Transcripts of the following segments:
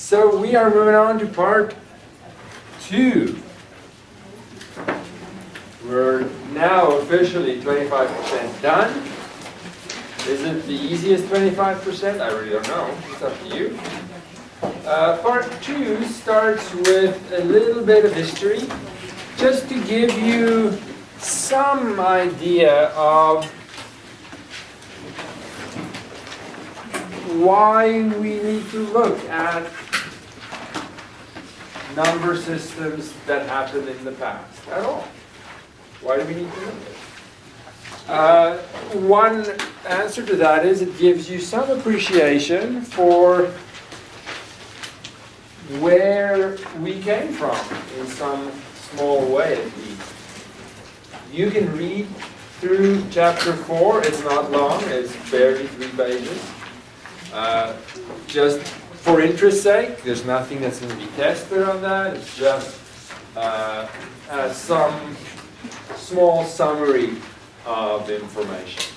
So we are moving on to part 2. We're now officially 25% done. Is it the easiest 25%? I really don't know. It's up to you. Part 2 starts with a little bit of history, just to give you some idea of why we need to look at number systems that happened in the past at all. Why do we need to know this? One answer to that is it gives you some appreciation for where we came from in some small way at least. You can read through chapter 4. It's not long. It's barely 3 pages. Just for interest's sake, there's nothing that's going to be tested on that. It's just some small summary of information.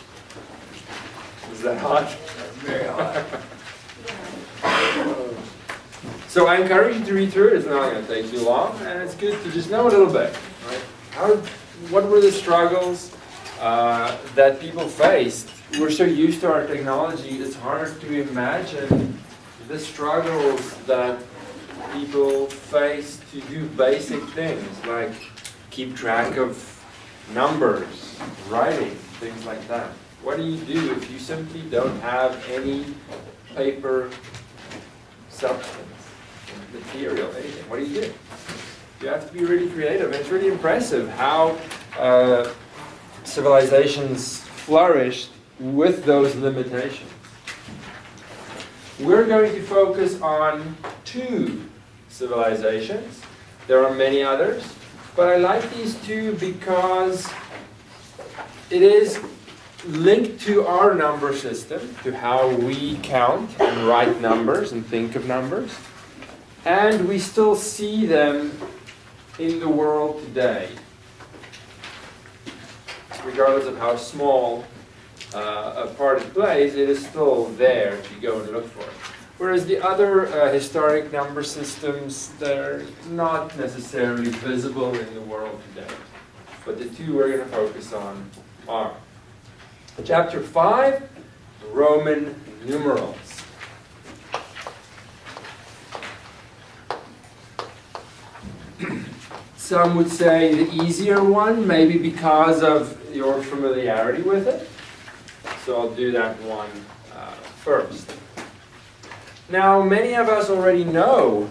Is that hot? Very hot. So I encourage you to read through it. It's not going to take too long, and it's good to just know a little bit. Right? What were the struggles that people faced? We're so used to our technology, it's hard to imagine the struggles that people face to do basic things like keep track of numbers, writing, things like that. What do you do if you simply don't have any paper substance, material, anything? What do you do? You have to be really creative. And it's really impressive how civilizations flourished with those limitations. We're going to focus on 2 civilizations. There are many others, but I like these 2 because it is linked to our number system, to how we count and write numbers and think of numbers. And we still see them in the world today, regardless of how small a part it plays, it is still there if you go and look for it. Whereas the other historic number systems, they're not necessarily visible in the world today. But the 2 we're going to focus on are Chapter 5, Roman numerals. Some would say the easier one, maybe because of your familiarity with it. So I'll do that one first. Now, many of us already know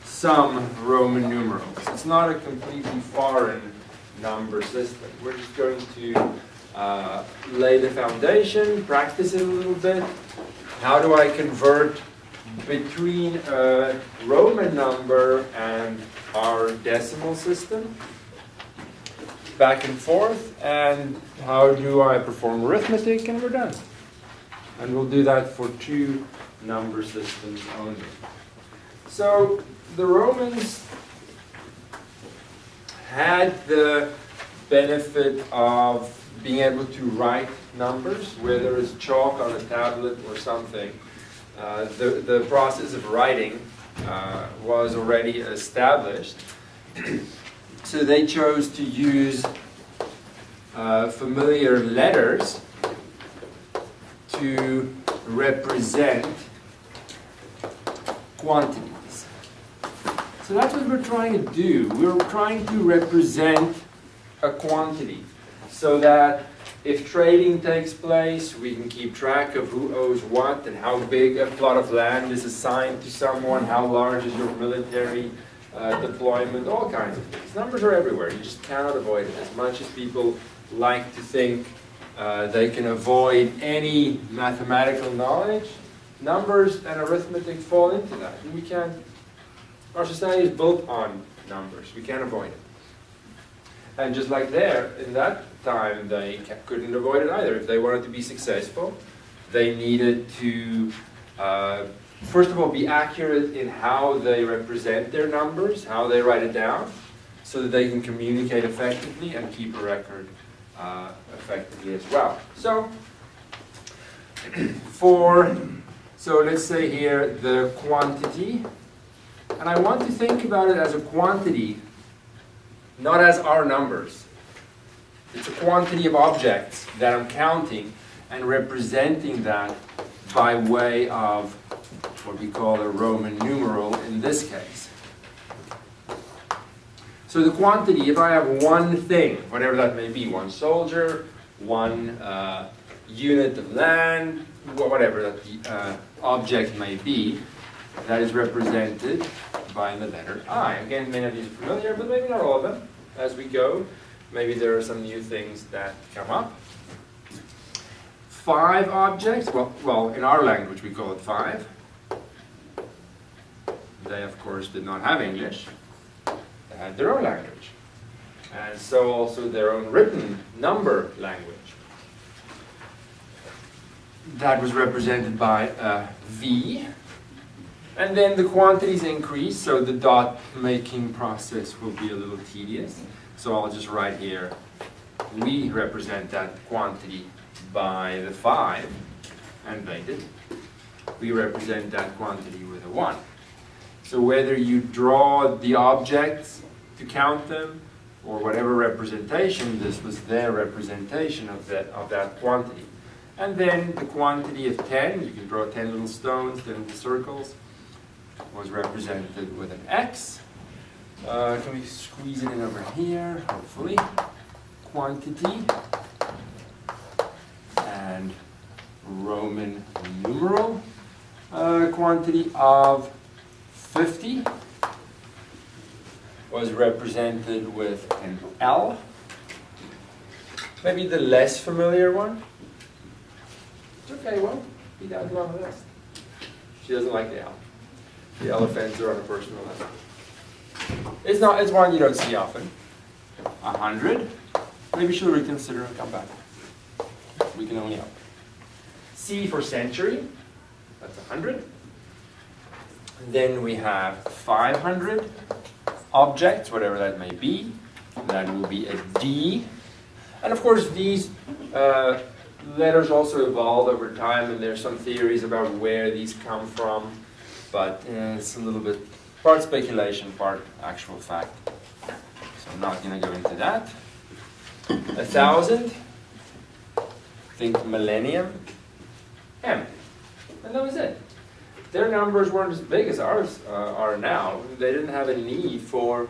some Roman numerals. It's not a completely foreign number system. We're just going to lay the foundation, practice it a little bit. How do I convert between a Roman number and our decimal system? Back and forth, and how do I perform arithmetic, and we're done. And we'll do that for 2 number systems only. So the Romans had the benefit of being able to write numbers, whether it's chalk on a tablet or something. The process of writing was already established. So they chose to use familiar letters to represent quantities. So that's what we're trying to do. We're trying to represent a quantity so that if trading takes place, we can keep track of who owes what and how big a plot of land is assigned to someone, how large is your military deployment, all kinds of things. Numbers are everywhere. You just cannot avoid it. As much as people like to think they can avoid any mathematical knowledge, numbers and arithmetic fall into that. And we can't. Our society is built on numbers. We can't avoid it. And just like there, in that time, they couldn't avoid it either. If they wanted to be successful, they needed to first of all, be accurate in how they represent their numbers, how they write it down, so that they can communicate effectively and keep a record effectively as well. So, for So let's say here the quantity, and I want to think about it as a quantity, not as our numbers. It's a quantity of objects that I'm counting and representing that by way of what we call a Roman numeral in this case. So the quantity, if I have one thing, whatever that may be, one soldier, one unit of land, whatever that object may be, that is represented by the letter I. Again, many of these are familiar, but maybe not all of them. As we go, maybe there are some new things that come up. 5 objects, well, in our language we call it 5. They, of course, did not have English. They had their own language. And so also their own written number language. That was represented by a V. And then the quantities increase, so the dot making process will be a little tedious. So I'll just write here, we represent that quantity by the 5, and they did. We represent that quantity with a 1. So whether you draw the objects to count them, or whatever representation, this was their representation of that quantity. And then the quantity of 10, you can draw 10 little stones, 10 little circles, was represented with an X. Can we squeeze it in over here, hopefully? Quantity and Roman numeral. Quantity of 50 was represented with an L. Maybe the less familiar one. It's okay, well, be down to on the list. She doesn't like the L. The L offends her on a personal level. It's one you don't see often. 100. Maybe she'll reconsider and come back. We can only hope. C for century. That's 100. Then we have 500 objects, whatever that may be. That will be a D. And of course, these letters also evolved over time, and there's some theories about where these come from. But it's a little bit part speculation, part actual fact. So I'm not going to go into that. 1,000. Think millennium. M. And that was it. Their numbers weren't as big as ours are now. They didn't have a need for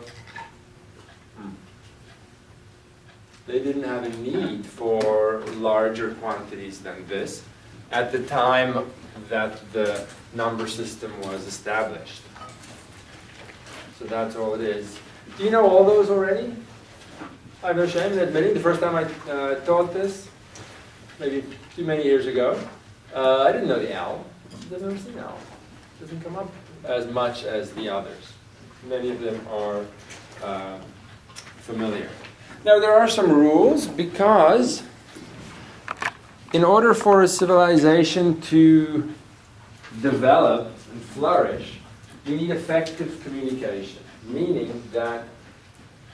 larger quantities than this at the time that the number system was established. So that's all it is. Do you know all those already? I have no shame in admitting the first time I taught this, maybe too many years ago, I didn't know the L. I've never seen L. It doesn't come up as much as the others. Many of them are familiar. Now there are some rules because in order for a civilization to develop and flourish, you need effective communication, meaning that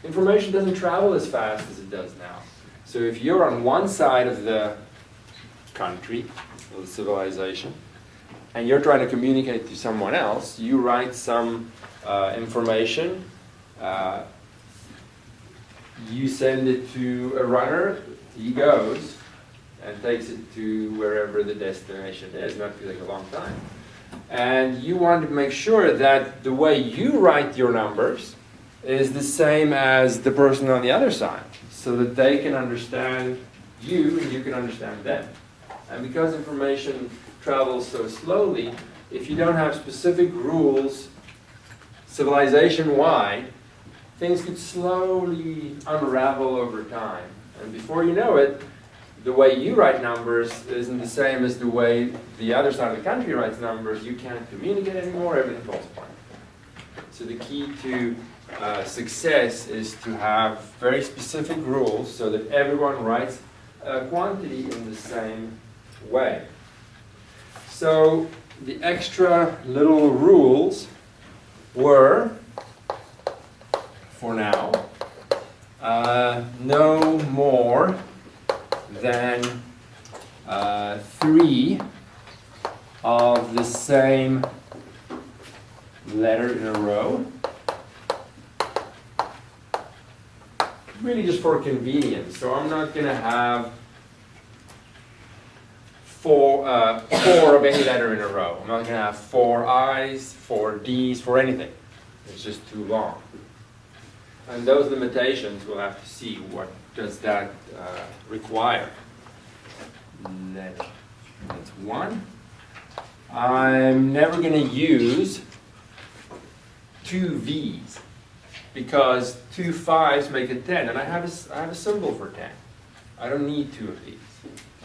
information doesn't travel as fast as it does now. So if you're on one side of the country, or the civilization, and you're trying to communicate to someone else, you write some information, you send it to a runner, he goes and takes it to wherever the destination is. It might take a long time. And you want to make sure that the way you write your numbers is the same as the person on the other side, so that they can understand you and you can understand them. And because information travels so slowly, if you don't have specific rules, civilization-wide, things could slowly unravel over time. And before you know it, the way you write numbers isn't the same as the way the other side of the country writes numbers. You can't communicate anymore, everything falls apart. So the key to success is to have very specific rules so that everyone writes a quantity in the same way. So the extra little rules were, for now, no more than 3 of the same letter in a row. Really just for convenience. So I'm not going to have four of any letter in a row. I'm not going to have 4 I's, 4 D's, for anything. It's just too long. And those limitations, we'll have to see what does that require. That's 1. I'm never going to use 2 V's because 2 5s make a 10, and I have a symbol for 10. I don't need 2 of these.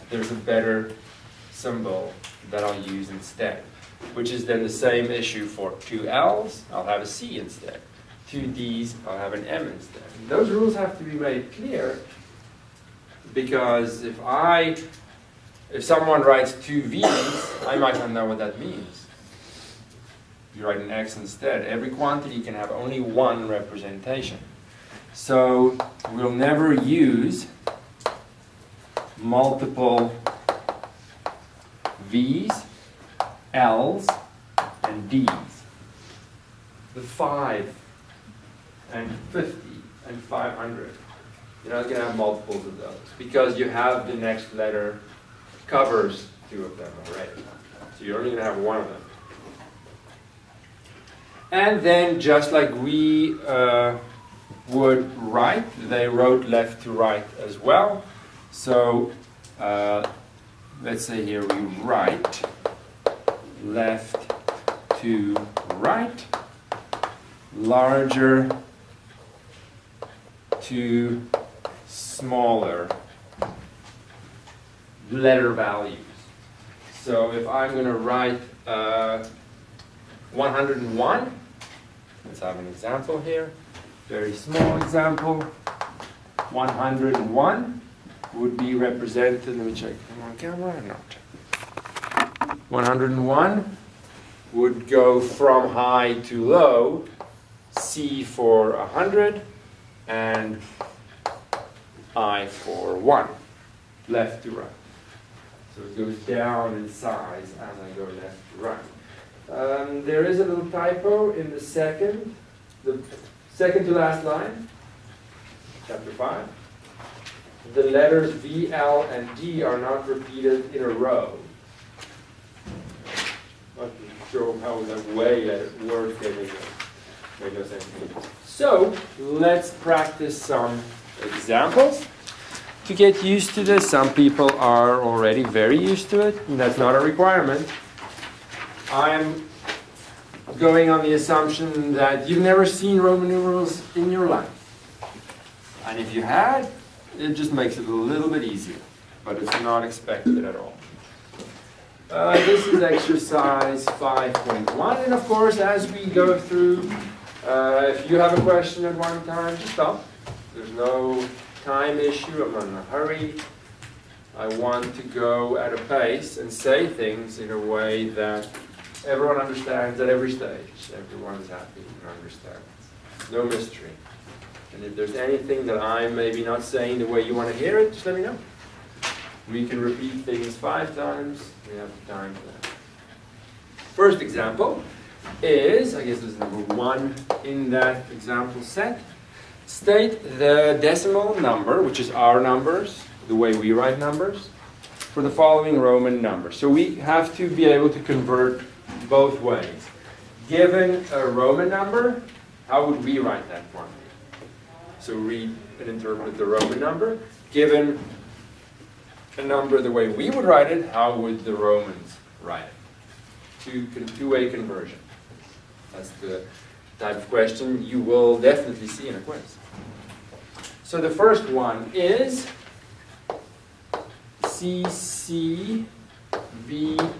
There's a better symbol that I'll use instead, which is then the same issue for 2 L's. I'll have a C instead. 2 D's, I'll have an M instead. And those rules have to be made clear because if someone writes 2 V's, I might not know what that means. You write an X instead. Every quantity can have only one representation. So we'll never use multiple V's, L's, and D's. The 5 and 50 and 500. You're not going to have multiples of those because you have the next letter covers 2 of them already. So you're only going to have 1 of them. And then just like we would write, they wrote left to right as well. So let's say here we write left to right, larger to smaller letter values. So if I'm going to write 101, let's have an example here, very small example. 101 would be represented, let me check, am I on camera or not? 101 would go from high to low, C for 100, and I for 1, left to right. So it goes down in size as I go left to right. There is a little typo in the second to last line, chapter 5. The letters V, L, and D are not repeated in a row. Not sure how that way that word made no sense to me. So let's practice some examples to get used to this. Some people are already very used to it, and that's not a requirement. I'm going on the assumption that you've never seen Roman numerals in your life. And if you had, it just makes it a little bit easier, but it's not expected at all. This is exercise 5.1, and of course, as we go through, if you have a question at one time, just stop. There's no time issue, I'm not in a hurry. I want to go at a pace and say things in a way that everyone understands at every stage. Everyone is happy and understands. No mystery. And if there's anything that I'm maybe not saying the way you want to hear it, just let me know. We can repeat things 5 times. We have time for that. First example is, I guess this is number 1 in that example set. State the decimal number, which is our numbers, the way we write numbers, for the following Roman number. So we have to be able to convert both ways. Given a Roman number, how would we write that quantity? So read and interpret the Roman number. Given a number the way we would write it, how would the Romans write it? Two-way conversion. That's the type of question you will definitely see in a quiz. So the first one is CCVII.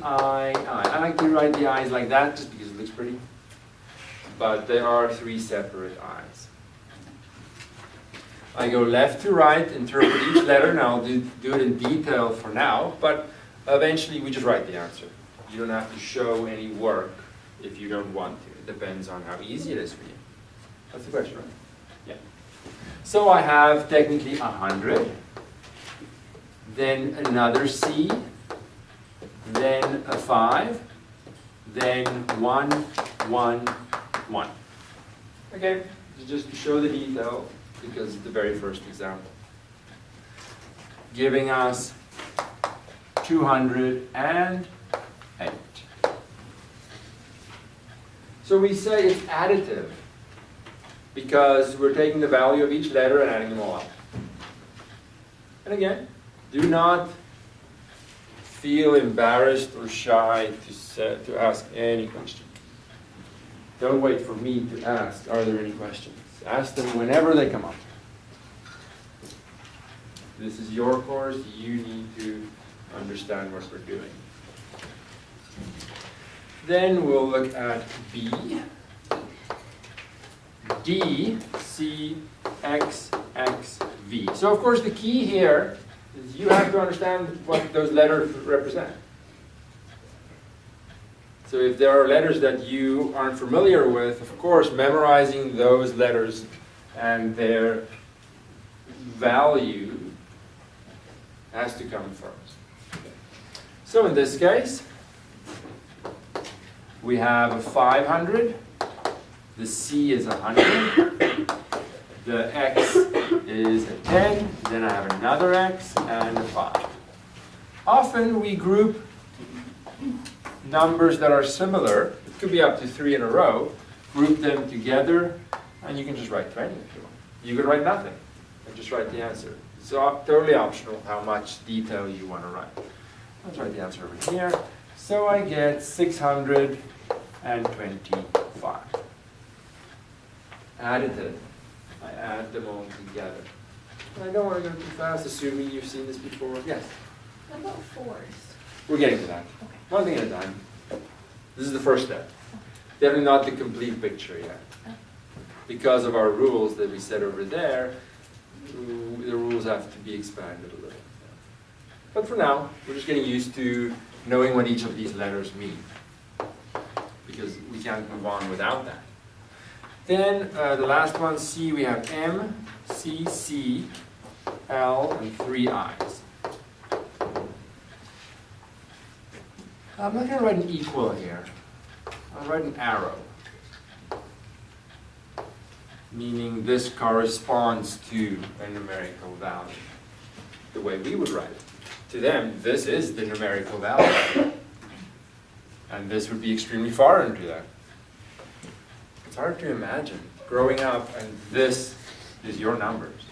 I like to write the I's like that just because it looks pretty. But there are 3 separate I's. I go left to right, interpret each letter. Now I'll do it in detail for now, but eventually we just write the answer. You don't have to show any work if you don't want to. It depends on how easy it is for you. That's the question, right? Yeah. So I have technically 100, then another C, then a 5, then 1, 1, 1. Okay, just to show the detail, because it's the very first example. Giving us 208. So we say it's additive because we're taking the value of each letter and adding them all up. And again, do not feel embarrassed or shy to ask any question. Don't wait for me to ask, are there any questions? Ask them whenever they come up. This is your course, you need to understand what we're doing. Then we'll look at B. D, C, X, X, V. So of course the key here is you have to understand what those letters represent. So if there are letters that you aren't familiar with, of course memorizing those letters and their value has to come first. So in this case, we have a 500, the C is 100, the X is a 10, then I have another X and a 5. Often we group numbers that are similar, it could be up to 3 in a row, group them together, and you can just write 20 if you want. You could write nothing and just write the answer. It's totally optional how much detail you want to write. Let's write the answer over here. So I get 625. Additive. I add them all together. And I don't want to go too fast, assuming you've seen this before. Yes? What about fours? We're getting to that. Okay. One thing at a time. This is the first step. Definitely not the complete picture yet. Because of our rules that we set over there, the rules have to be expanded a little. But for now, we're just getting used to knowing what each of these letters mean. Because we can't move on without that. Then the last one, C, we have M, C, C, L, and 3 I's. I'm not going to write an equal here. I'll write an arrow. Meaning this corresponds to a numerical value. The way we would write it. To them, this is the numerical value. And this would be extremely foreign to them. It's hard to imagine growing up and this is your numbers.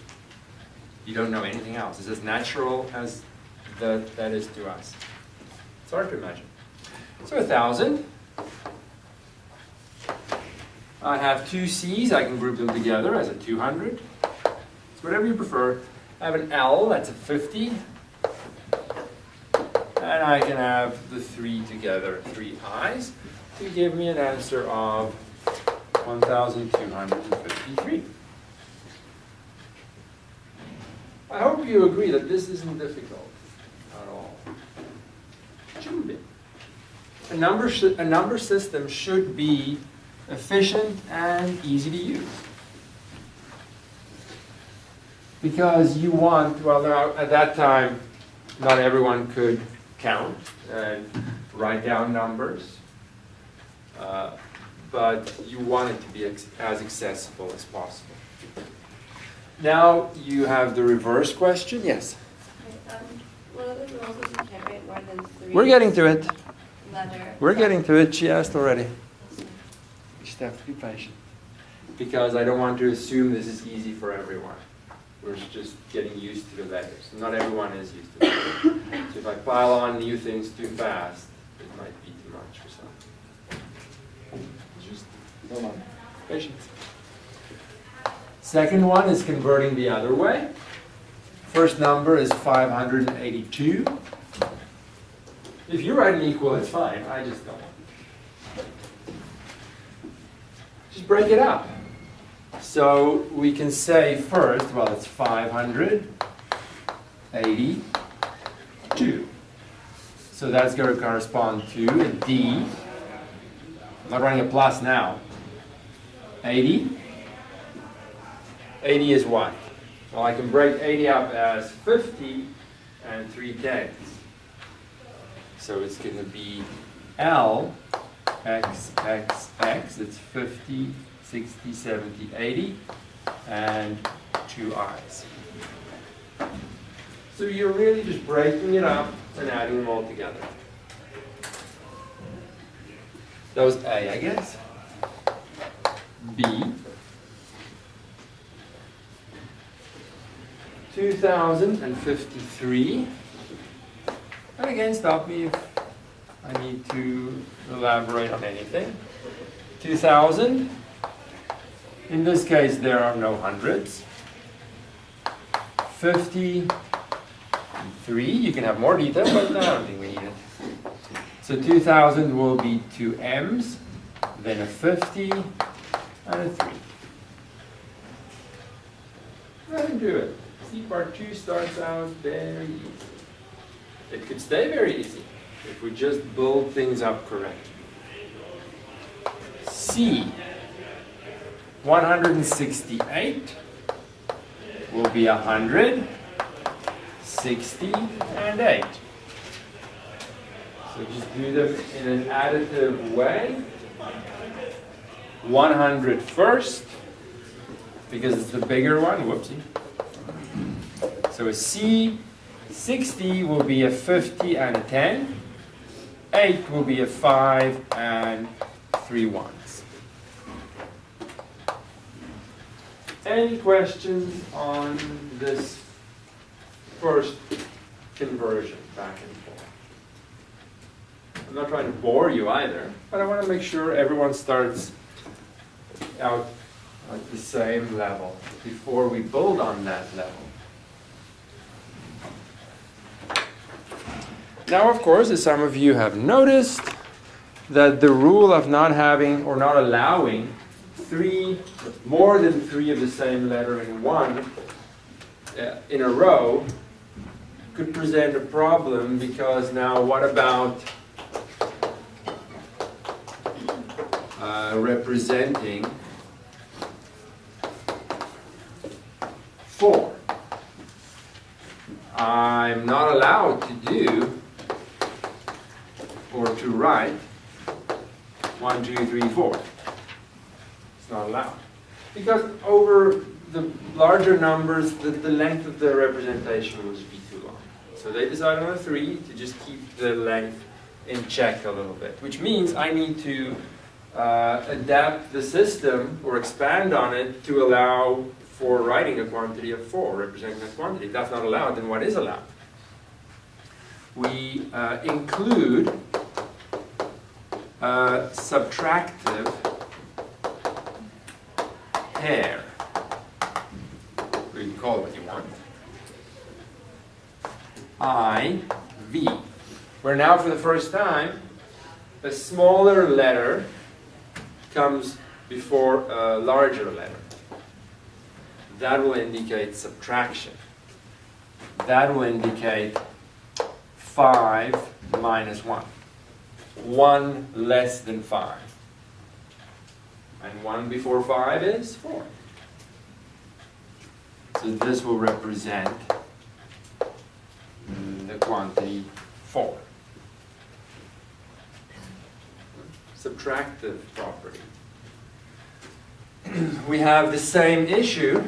You don't know anything else. It's as natural as that is to us. It's hard to imagine. So 1,000. I have 2 C's. I can group them together as a 200. It's whatever you prefer. I have an L. That's a 50. And I can have the 3 together, 3 I's, to give me an answer of 1,253. I hope you agree that this isn't difficult at all. It shouldn't be. A number system should be efficient and easy to use. Because you want, well now at that time, not everyone could count and write down numbers, but you want it to be as accessible as possible. Now you have the reverse question. Yes? What are the rules if you can't write more than 3? We're getting to it. Letter. We're getting to it. She asked already. You just have to be patient. Because I don't want to assume this is easy for everyone. We're just getting used to the letters. Not everyone is used to it. So if I pile on new things too fast, it might be too much for some. Just hold on. Patience. Second one is converting the other way. First number is 582. If you write an equal, it's fine. I just don't want it. Just break it up. So we can say first, well, it's 582. So that's going to correspond to a D. I'm not writing a plus now. 80. 80 is what? Well, I can break 80 up as 50 and 3 tenths. So it's going to be L, X, X, X. It's 50, 60, 70, 80, and 2 I's. So you're really just breaking it up and adding them all together. That was A, I guess. B. 2053. And again, stop me if I need to elaborate on anything. 2000. In this case, there are no hundreds. 53. You can have more detail, but I don't think we need it. So 2000 will be 2 M's, then a 50, and a 3. Let me do it. See, part 2 starts out very easy. It could stay very easy if we just build things up correctly. C, 168 will be 100, 60, and 8. So just do them in an additive way. 100 first, because it's the bigger one. Whoopsie. So a C, 60 will be a 50 and a 10. 8 will be a 5 and 3 ones. Any questions on this first conversion back and forth? I'm not trying to bore you either, but I want to make sure everyone starts out at the same level before we build on that level. Now, of course, as some of you have noticed, that the rule of not having or not allowing more than 3 of the same letter in one in a row could present a problem, because now what about representing 4? I'm not allowed to do or to write 1, 2, 3, 4. It's not allowed. Because over the larger numbers, the length of the representation would be too long. So they decided on a 3 to just keep the length in check a little bit, which means I need to adapt the system or expand on it to allow for writing a quantity of 4, representing a quantity. If that's not allowed, then what is allowed? We include subtractive pair. You can call it what you want. IV. Where now for the first time, a smaller letter comes before a larger letter. That will indicate subtraction. That will indicate 5 minus 1. 1 less than 5. And 1 before 5 is 4. So this will represent the quantity 4. Subtractive property. We have the same issue.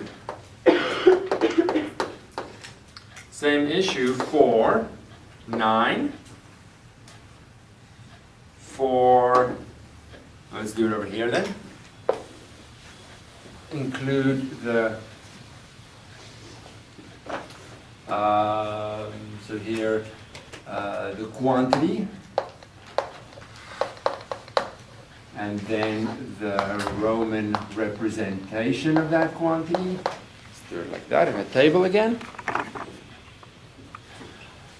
For 9. For, let's do it over here then. Include the, so here, the quantity, and then the Roman representation of that quantity. Let's do it like that in a table again.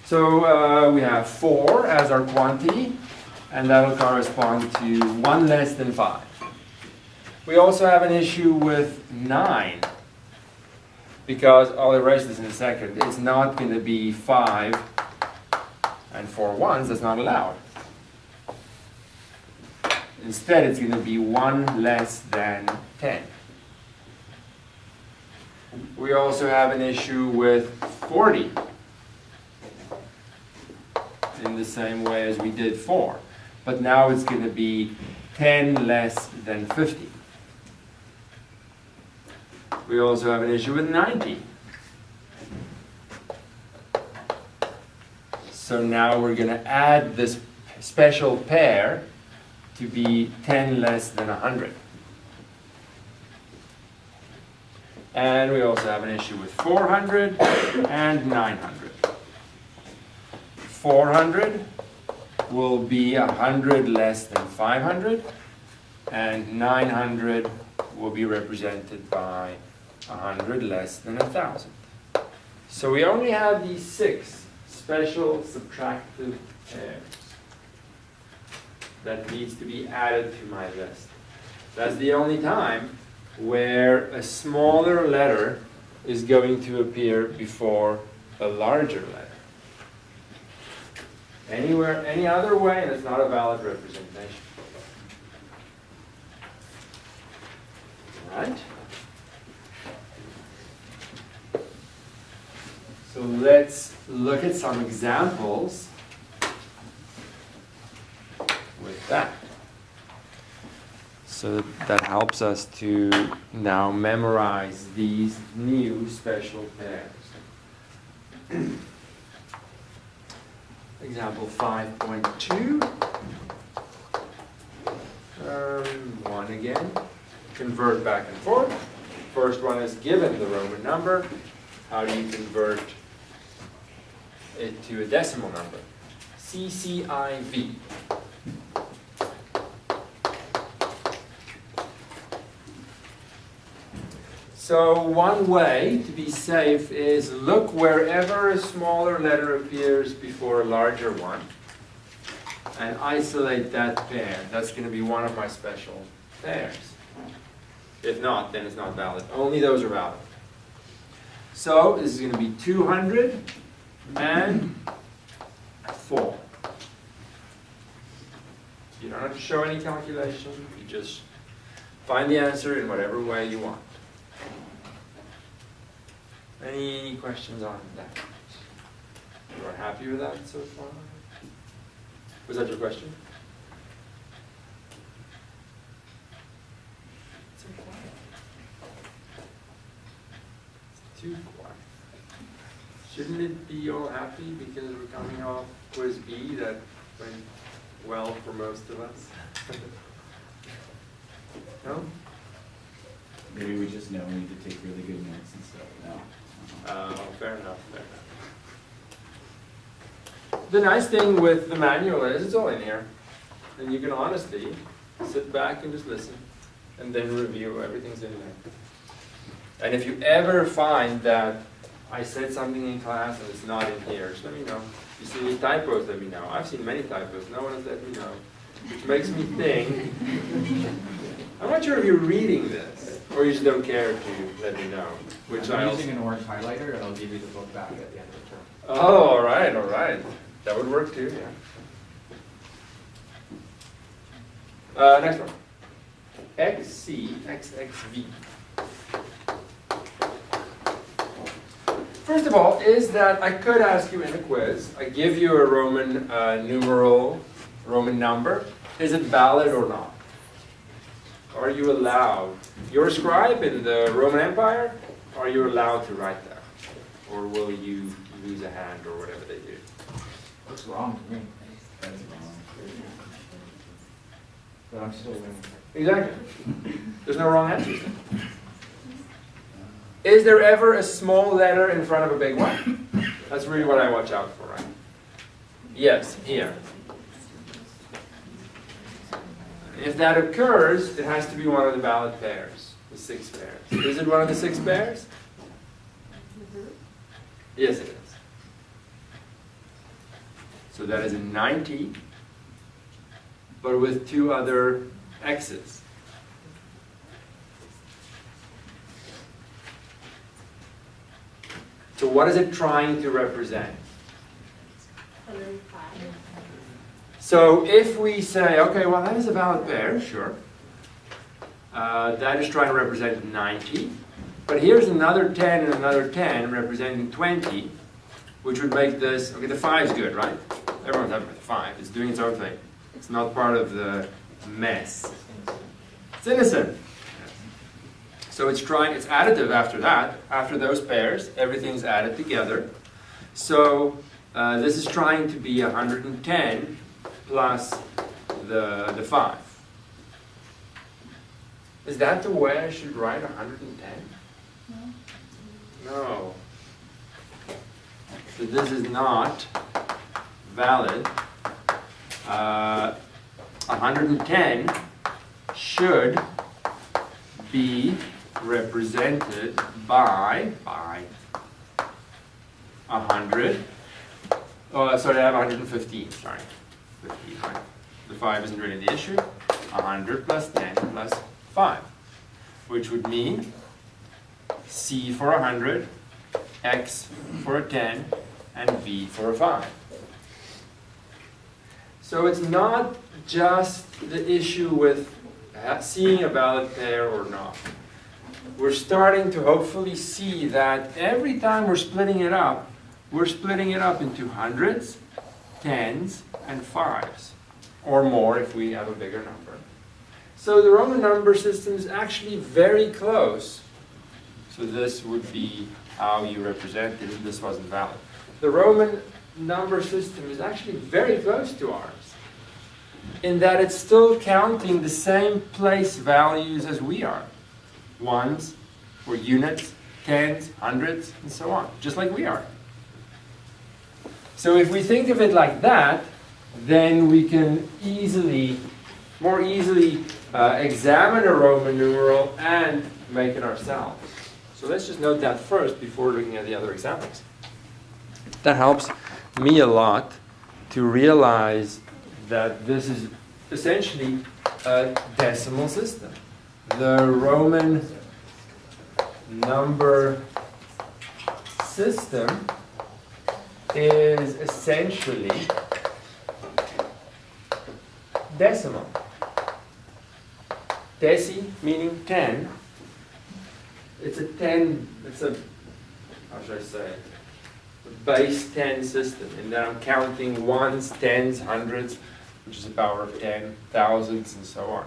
So we have 4 as our quantity, and that will correspond to 1 less than 5. We also have an issue with 9, because I'll erase this in a second. It's not going to be 5 and 4 ones. That's not allowed. Instead, it's going to be 1 less than 10. We also have an issue with 40. in the same way as we did 4. But now it's going to be 10 less than 50. We also have an issue with 90. So now we're going to add this special pair to be 10 less than 100. And we also have an issue with 400 and 900. 400 will be 100 less than 500, and 900 will be represented by 100 less than 1,000. So we only have these 6 special subtractive pairs that needs to be added to my list. That's the only time where a smaller letter is going to appear before a larger letter. Anywhere, any other way, and it's not a valid representation. All right? So let's look at some examples with that. So that helps us to now memorize these new special pairs. Example 5.2. 1 again. Convert back and forth. First one is given the Roman number. How do you convert it to a decimal number? CCIV. So one way to be safe is look wherever a smaller letter appears before a larger one and isolate that pair. That's going to be one of my special pairs. If not, then it's not valid. Only those are valid. So this is going to be 200 and 4. You don't have to show any calculation. You just find the answer in whatever way you want. Any questions on that? You are happy with that so far? Was that your question? It's so quiet. It's too quiet. Shouldn't it be all happy because we're coming off quiz B that went well for most of us? No? Maybe we just know we need to take really good notes and stuff. No. Fair enough, fair enough. The nice thing with the manual is it's all in here. And you can honestly sit back and just listen and then review. Everything's in there. And if you ever find that I said something in class and it's not in here, just let me know. If you see any typos, let me know. I've seen many typos. No one has let me know. Which makes me think, I'm not sure if you're reading this or you just don't care to let me know. Which I'm using an orange highlighter, and I'll give you the book back at the end of the term. Oh, all right, all right. That would work too, yeah. Next one. XCXXV. First of all, is that I could ask you in a quiz, I give you a Roman numeral, Roman number. Is it valid or not? Are you allowed? You're a scribe in the Roman Empire. Are you allowed to write that? Or will you lose a hand or whatever they do? Looks wrong to me, That's wrong. but I'm still winning. Exactly. There's no wrong answers. Is there ever a small letter in front of a big one? That's really what I watch out for, right? Yes, here. If that occurs, it has to be one of the valid pairs, the 6 pairs. Is it one of the 6 pairs? Yes, it is. So that is a 90, but with 2 other x's. So what is it trying to represent? 105. So if we say, okay, well that is a valid pair, sure. That is trying to represent 90. But here's another 10 and another 10 representing 20. which would make this, okay, the 5 is good, right? Everyone's happy with the 5. It's doing its own thing. It's not part of the mess. It's innocent. So it's additive after that. After those pairs, everything's added together. So this is trying to be 110 plus the 5. Is that the way I should write 110? No. So this is not valid. 110 should be represented by 100. Oh, sorry, I have 115. Sorry, 15. Right. The 5 isn't really the issue. 100 plus 10 plus 5, which would mean C for 100, X for a 10, and V for a 5. So it's not just the issue with seeing a valid pair or not. We're starting to hopefully see that every time we're splitting it up into hundreds, tens, and 5s, or more if we have a bigger number. So the Roman number system is actually very close. So this would be how you represent it if this wasn't valid. The Roman number system is actually very close to ours, in that it's still counting the same place values as we are. Ones, or units, tens, hundreds, and so on, just like we are. So if we think of it like that, then we can more easily examine a Roman numeral and make it ourselves. So let's just note that first before looking at the other examples. That helps me a lot to realize that this is essentially a decimal system. The Roman number system is essentially decimal. Deci meaning 10. It's a 10, how should I say, a base 10 system, in that I'm counting ones, tens, hundreds, which is a power of 10, thousands, and so on.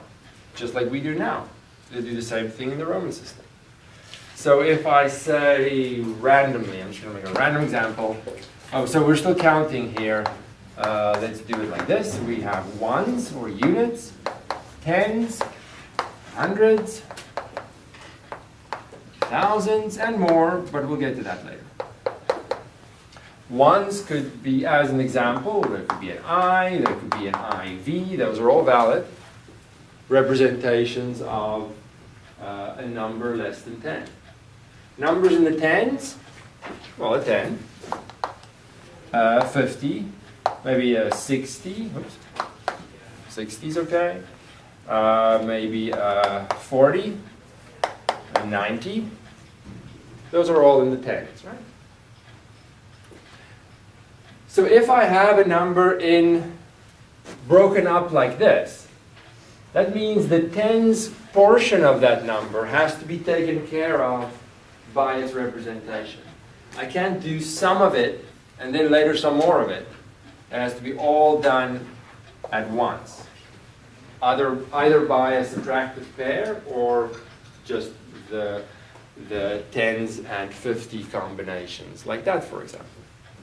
Just like we do now. They do the same thing in the Roman system. So if I say randomly, I'm just going to make a random example. Oh, so we're still counting here. Let's do it like this. We have ones, or units, tens, hundreds, thousands, and more, but we'll get to that later. Ones could be, as an example, there could be an I, there could be an IV. Those are all valid representations of a number less than 10. Numbers in the tens, well, a 10, 50, maybe a 60, oops, 60 is okay, maybe 40, 90. Those are all in the tens, right? So if I have a number broken up like this, that means the tens portion of that number has to be taken care of by its representation. I can't do some of it and then later some more of it. It has to be all done at once, either by a subtractive pair or just the tens and 50 combinations, like that, for example.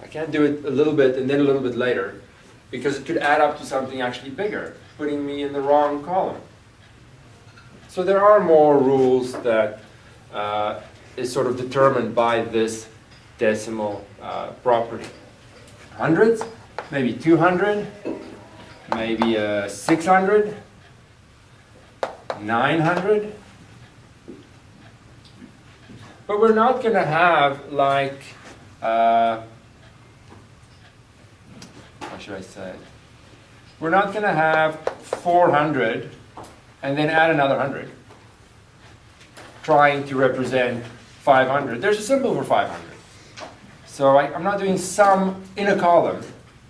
I can't do it a little bit and then a little bit later, because it could add up to something actually bigger, putting me in the wrong column. So there are more rules that is sort of determined by this decimal property. Hundreds, maybe 200, maybe 600, 900. But we're not going to have like, how should I say? We're not going to have 400 and then add another 100, trying to represent 500. There's a symbol for 500. So I'm not doing sum in a column.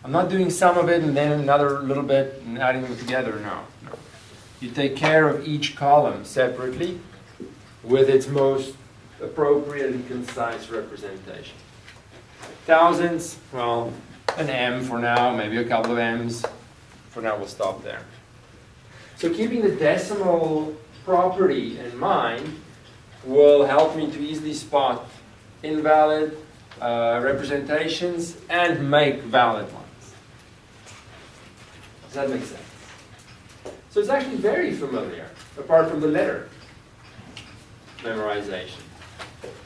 I'm not doing some of it and then another little bit and adding them together. No. You take care of each column separately with its most appropriate and concise representation. Thousands, well, an M for now, maybe a couple of M's. For now, we'll stop there. So keeping the decimal property in mind will help me to easily spot invalid representations and make valid ones. Does that make sense? So it's actually very familiar, apart from the letter memorization.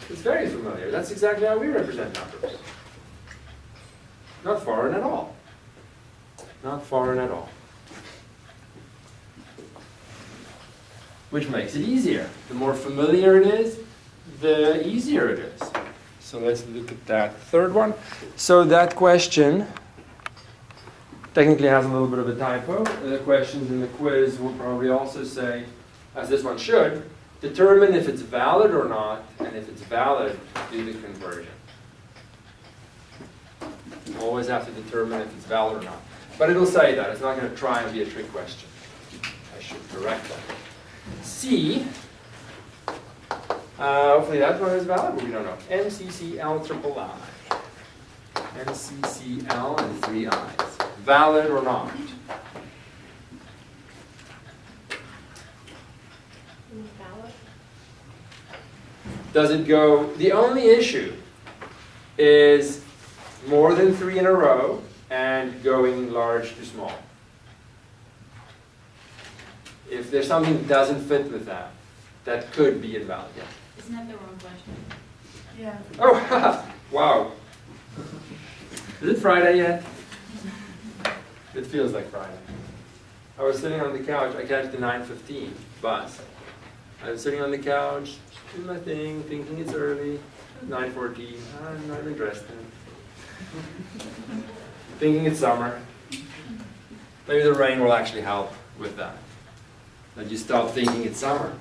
It's very familiar. That's exactly how we represent numbers. Not foreign at all. Not foreign at all. Which makes it easier. The more familiar it is, the easier it is. So let's look at that third one. So that question technically has a little bit of a typo. The questions in the quiz will probably also say, as this one should, determine if it's valid or not, and if it's valid, do the conversion. Always have to determine if it's valid or not. But it'll say that. It's not going to try and be a trick question. I should correct that. C, hopefully that one is valid, but we don't know. MCCL triple I. MCCL and 3 I's. Valid or not? Valid? Does it go? The only issue is more than 3 in a row and going large to small. If there's something that doesn't fit with that, that could be invalid. Yeah. Isn't that the wrong question? Yeah. Oh, wow. Is it Friday yet? It feels like Friday. I was sitting on the couch. I catch the 9:15 bus. I was sitting on the couch, doing my thing, thinking it's early. 9:14. I'm not even dressed in. Thinking it's summer. Maybe the rain will actually help with that. That you stop thinking it's summer.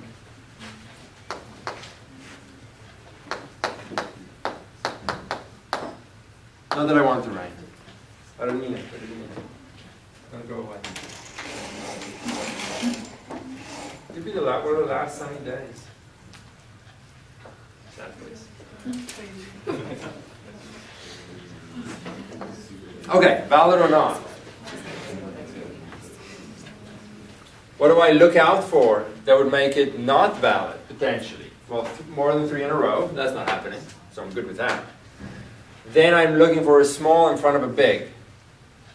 Not that I want to rain. I don't mean it. I didn't mean it. Don't go away. It'll be one of the last sunny days. Sad place. Okay, valid or not? What do I look out for that would make it not valid, potentially? Well, more than 3 in a row, that's not happening, so I'm good with that. Then I'm looking for a small in front of a big.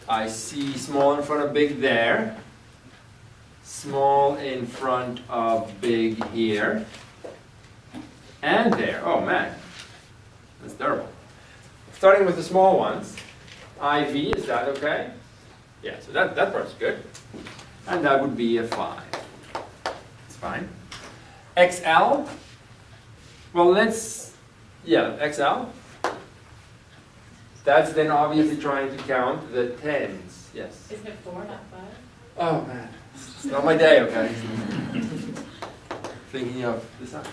I see small in front of big there. Small in front of big here. And there. Oh man, that's terrible. Starting with the small ones. IV, is that okay? Yeah, so that part's good. And that would be a 5. It's fine. XL? Well, XL. That's then obviously trying to count the tens. Yes. Isn't it 4, not 5? Oh man, it's not my day, okay? Thinking of the sun.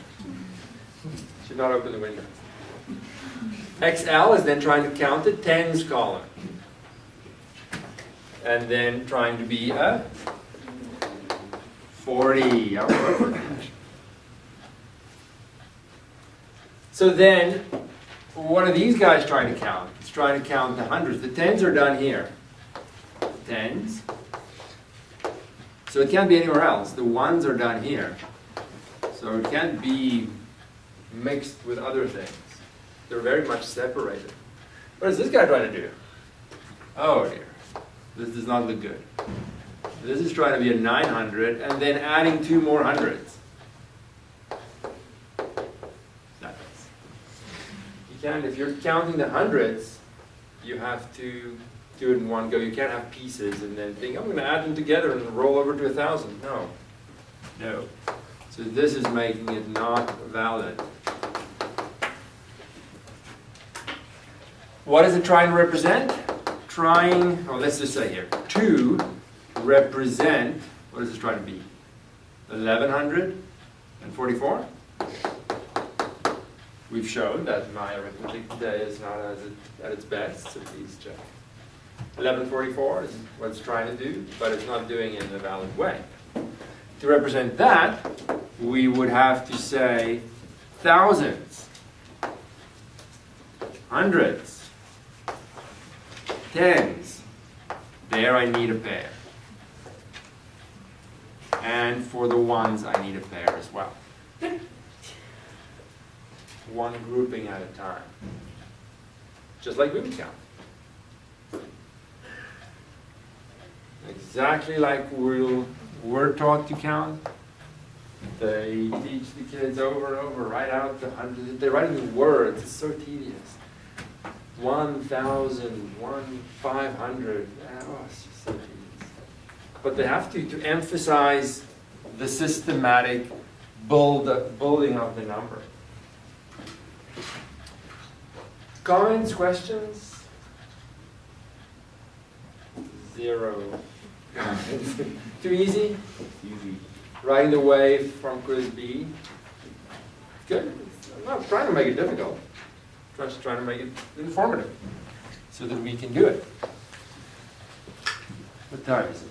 Should not open the window. XL is then trying to count the tens column. And then trying to be a 40. So then, what are these guys trying to count? It's trying to count the hundreds. The tens are done here. Tens. So it can't be anywhere else. The ones are done here. So it can't be mixed with other things. They're very much separated. What is this guy trying to do? Oh dear. This does not look good. This is trying to be a 900 and then adding 2 more hundreds. That is. You can't, if you're counting the hundreds, you have to do it in one go. You can't have pieces and then think, I'm going to add them together and roll over to 1,000. No. No. So this is making it not valid. What is it trying to represent? Let's just say here, to represent, what is this trying to be? 1144? We've shown that my arithmetic today is not at its best, so please check. 1144 is what it's trying to do, but it's not doing it in a valid way. To represent that, we would have to say thousands, hundreds, tens, there I need a pair. And for the ones, I need a pair as well. One grouping at a time. Just like we count. Exactly like we're taught to count. They teach the kids over and over, write out the hundreds. They write in words, it's so tedious. 1,000, 1,500, oh, it's just so tedious. But they have to emphasize the systematic building of the number. Comments, questions? Zero. Too easy? Easy. Right away from quiz B. Good. I'm not trying to make it difficult. I'm just trying to make it informative so that we can do it. What time is it?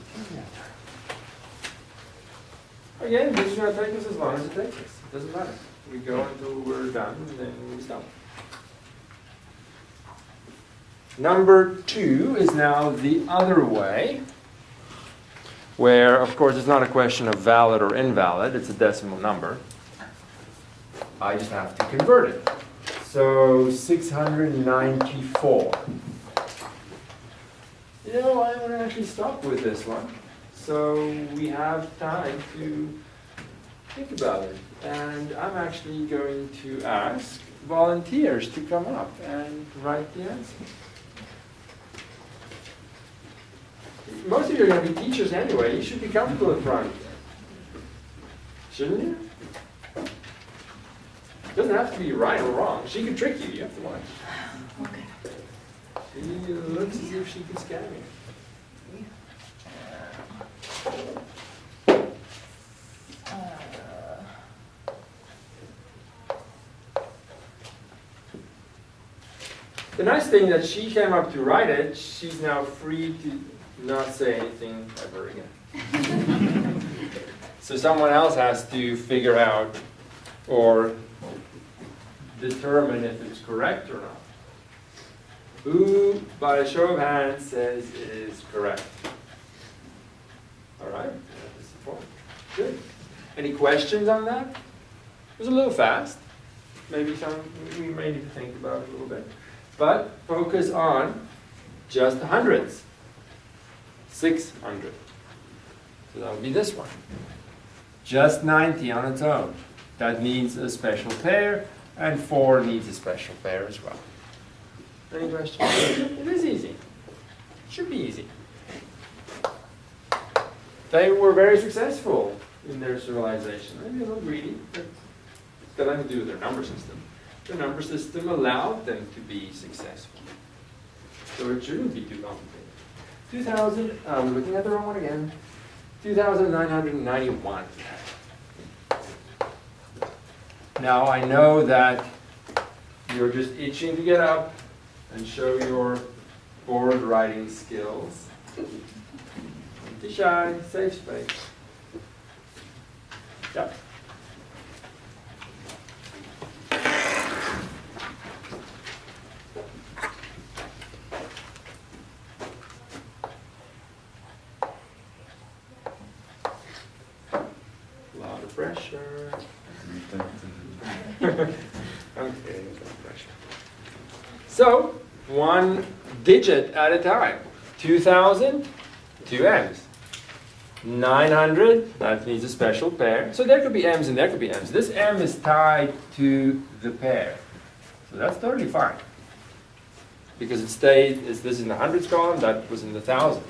Again, this is going to take us as long as it takes us. It doesn't matter. We go until we're done and then we stop. Number 2 is now the other way, where, of course, it's not a question of valid or invalid. It's a decimal number. I just have to convert it. So 694. You know, I'm going to actually stop with this one. So we have time to think about it. And I'm actually going to ask volunteers to come up and write the answer. Most of you are going to be teachers anyway. You should be comfortable in front. Shouldn't you? It doesn't have to be right or wrong. She could trick you. You have to watch. Okay. She looks as if she could scam you. The nice thing that she came up to write it, she's now free to not say anything ever again. So someone else has to figure out or determine if it's correct or not. Who, by a show of hands, says it is correct? All right, that's the point. Good. Any questions on that? It was a little fast. Maybe we may need to think about it a little bit. But focus on just the hundreds. 600. So that would be this one. Just 90 on its own. That needs a special pair, and 4 needs a special pair as well. Any questions? It is easy. It should be easy. They were very successful in their civilization. Maybe a little greedy, but it's got nothing to do with their number system. The number system allowed them to be successful. So it shouldn't be too complicated. 2,000, I'm looking at the wrong one again. 2,991. Now I know that you're just itching to get up and show your board writing skills. Don't be shy, safe space. Yep. A lot of pressure. Okay, pressure. So, one digit at a time. 2,000, 2 M's. 900, that needs a special pair. So there could be M's and there could be M's. This M is tied to the pair. So that's totally fine. Because it stayed, this is in the hundreds column, that was in the thousand.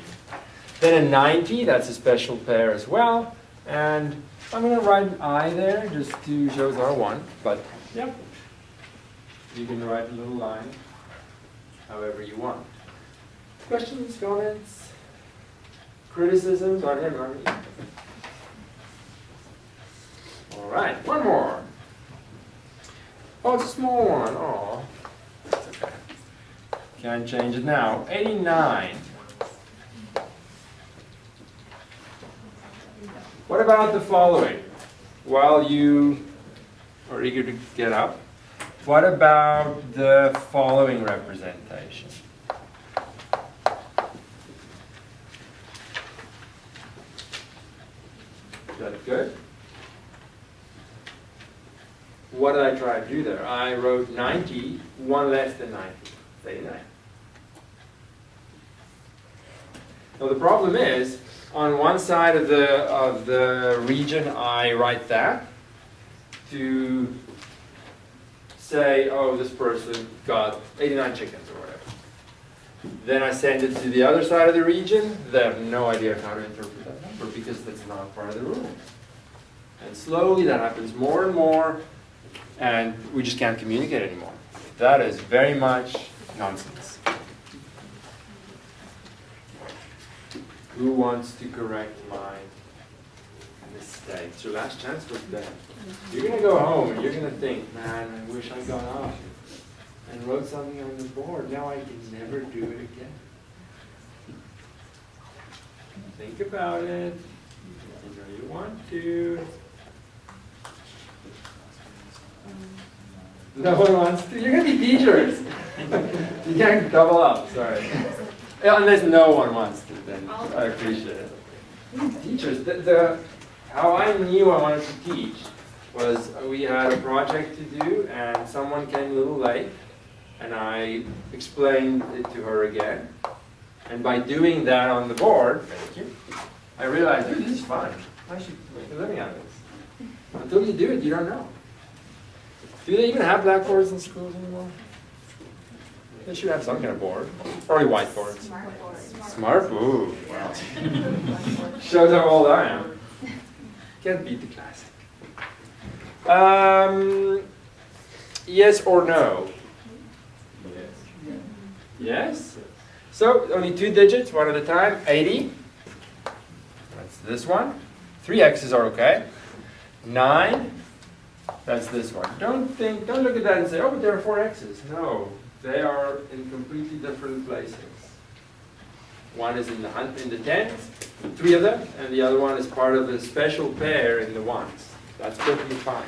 Then a 90, that's a special pair as well. And I'm going to write an I there just to show it's not 1. But, yep. You can write a little line however you want. Questions, comments, criticisms on him, on me? All right, one more. Oh, it's a small one. Oh, that's okay. Can't change it now. 89. What about the following? While you are eager to get up, what about the following representation? Good. What did I try to do there? I wrote 90, one less than 90, 89. Now the problem is, on one side of the region I write that to say, oh, this person got 89 chickens or whatever. Then I send it to the other side of the region. They have no idea how to interpret that number because that's not part of the rule. And slowly that happens more and more, and we just can't communicate anymore. That is very much nonsense. Who wants to correct my mistake? It's your last chance for today. You're going to go home and you're going to think, man, I wish I'd gone off and wrote something on the board. Now I can never do it again. Think about it. You know you want to. No one wants to. You're going to be teachers. You can't double up, sorry. Unless no one wants to, then I appreciate it. Teachers, how I knew I wanted to teach was we had a project to do and someone came a little late and I explained it to her again. And by doing that on the board, thank you, I realized, dude, this is fun. I should make a living out of this. Until you do it, you don't know. Do they even have blackboards in schools anymore? They should have some kind of board. Probably whiteboards. Smart? Ooh, wow. Shows how old I am. Can't beat the classic. Yes or no? Yes. Yes? So, only 2 digits, one at a time. 80. That's this one. 3 X's are okay. 9. That's this one. Don't look at that and say, oh, but there are 4 X's. No. They are in completely different places. One is in the tens, 3 of them, and the other one is part of a special pair in the ones. That's perfectly fine.